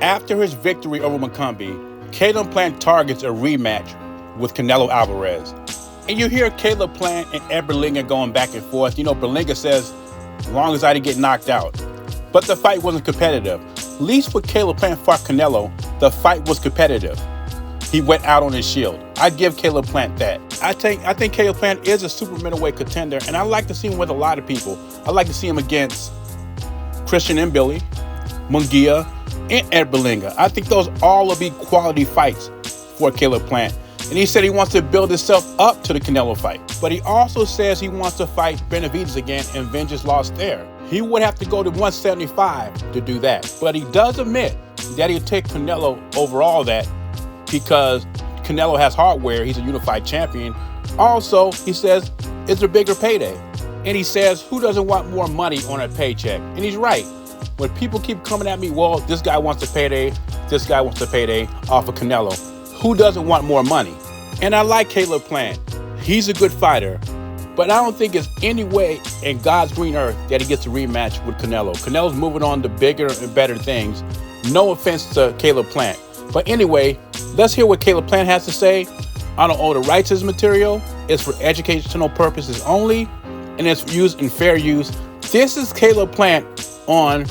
After his victory over McCombie, Caleb Plant targets a rematch with Canelo Alvarez. And you hear Caleb Plant and Ed Berlanga going back and forth. You know, Berlanga says, as long as I didn't get knocked out. But the fight wasn't competitive. At least when Caleb Plant fought Canelo, the fight was competitive. He went out on his shield. I give Caleb Plant that. I think Caleb Plant is a super middleweight contender, and I like to see him with a lot of people. I like to see him against Christian and Billy, Munguia, and Ed Berlanga. I think those all will be quality fights for Caleb Plant. And he said he wants to build himself up to the Canelo fight. But he also says he wants to fight Benavidez again and avenge his loss there. He would have to go to 175 to do that. But he does admit that he'll take Canelo over all that because Canelo has hardware. He's a unified champion. Also, he says it's a bigger payday. And he says, who doesn't want more money on a paycheck? And he's right. When people keep coming at me, well, this guy wants a payday, this guy wants a payday off of Canelo. Who doesn't want more money? And I like Caleb Plant. He's a good fighter, but I don't think it's any way in God's green earth that he gets a rematch with Canelo. Canelo's moving on to bigger and better things. No offense to Caleb Plant. But anyway, let's hear what Caleb Plant has to say. I don't own the rights to his material. It's for educational purposes only, and it's used in fair use. This is Caleb Plant on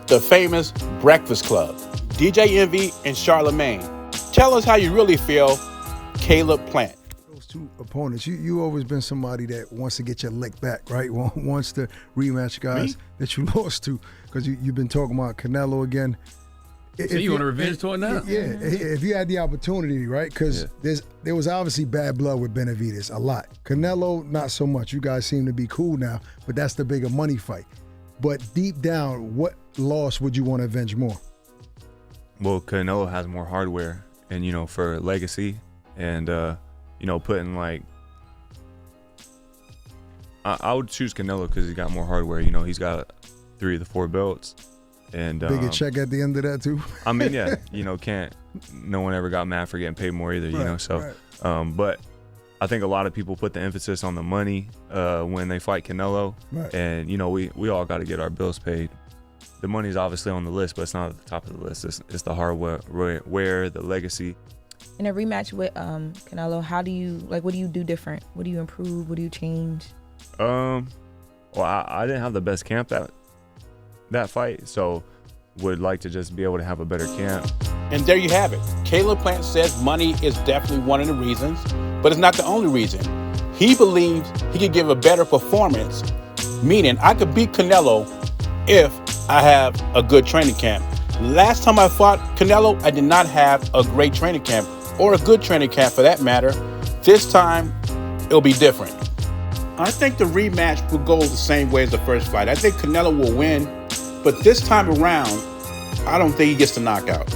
the famous Breakfast Club. DJ Envy and Charlemagne. Tell us how you really feel, Caleb Plant. Those two opponents, you always been somebody that wants to get your lick back, right? Wants to rematch guys that you lost to, because you've been talking about Canelo again. So you want a revenge tour now? Yeah, if you had the opportunity, right? Because there was obviously bad blood with Benavidez, a lot. Canelo, not so much. You guys seem to be cool now, but that's the bigger money fight. But deep down, what loss would you want to avenge more? Well, Canelo has more hardware, and for legacy, and putting like, I would choose Canelo because he's got more hardware. He's got 3 of the 4 belts. And bigger check at the end of that too. I mean, yeah, no one ever got mad for getting paid more either, Right. But I think a lot of people put the emphasis on the money when they fight Canelo, right. And we all got to get our bills paid. The money's obviously on the list, but it's not at the top of the list. It's the hardware, the legacy. In a rematch with Canelo, what do you do different? What do you improve? What do you change? Well, I didn't have the best camp that fight, so would like to just be able to have a better camp. And there you have it. Caleb Plant says money is definitely one of the reasons, but it's not the only reason. He believes he could give a better performance, meaning I could beat Canelo if I have a good training camp. Last time I fought Canelo, I did not have a great training camp, or a good training camp for that matter. This time, it'll be different. I think the rematch will go the same way as the first fight. I think Canelo will win, but this time around, I don't think he gets the knockout.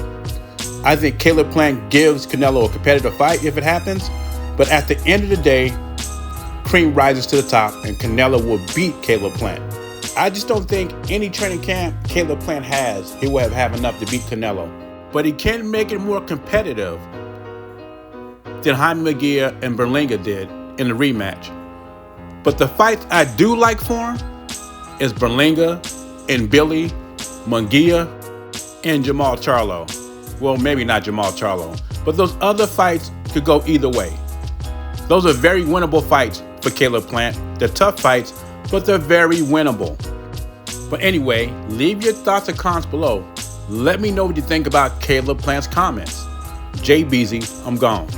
I think Caleb Plant gives Canelo a competitive fight if it happens, but at the end of the day, cream rises to the top and Canelo will beat Caleb Plant. I just don't think any training camp Caleb Plant has, he will have enough to beat Canelo. But he can make it more competitive than Jaime Munguia and Berlanga did in the rematch. But the fights I do like for him is Berlanga and Billy, Munguia, and Jamal Charlo. Well, maybe not Jamal Charlo, but those other fights could go either way. Those are very winnable fights for Caleb Plant. They're tough fights, but they're very winnable. But anyway, leave your thoughts and comments below. Let me know what you think about Caleb Plant's comments. Jay Beasy, I'm gone.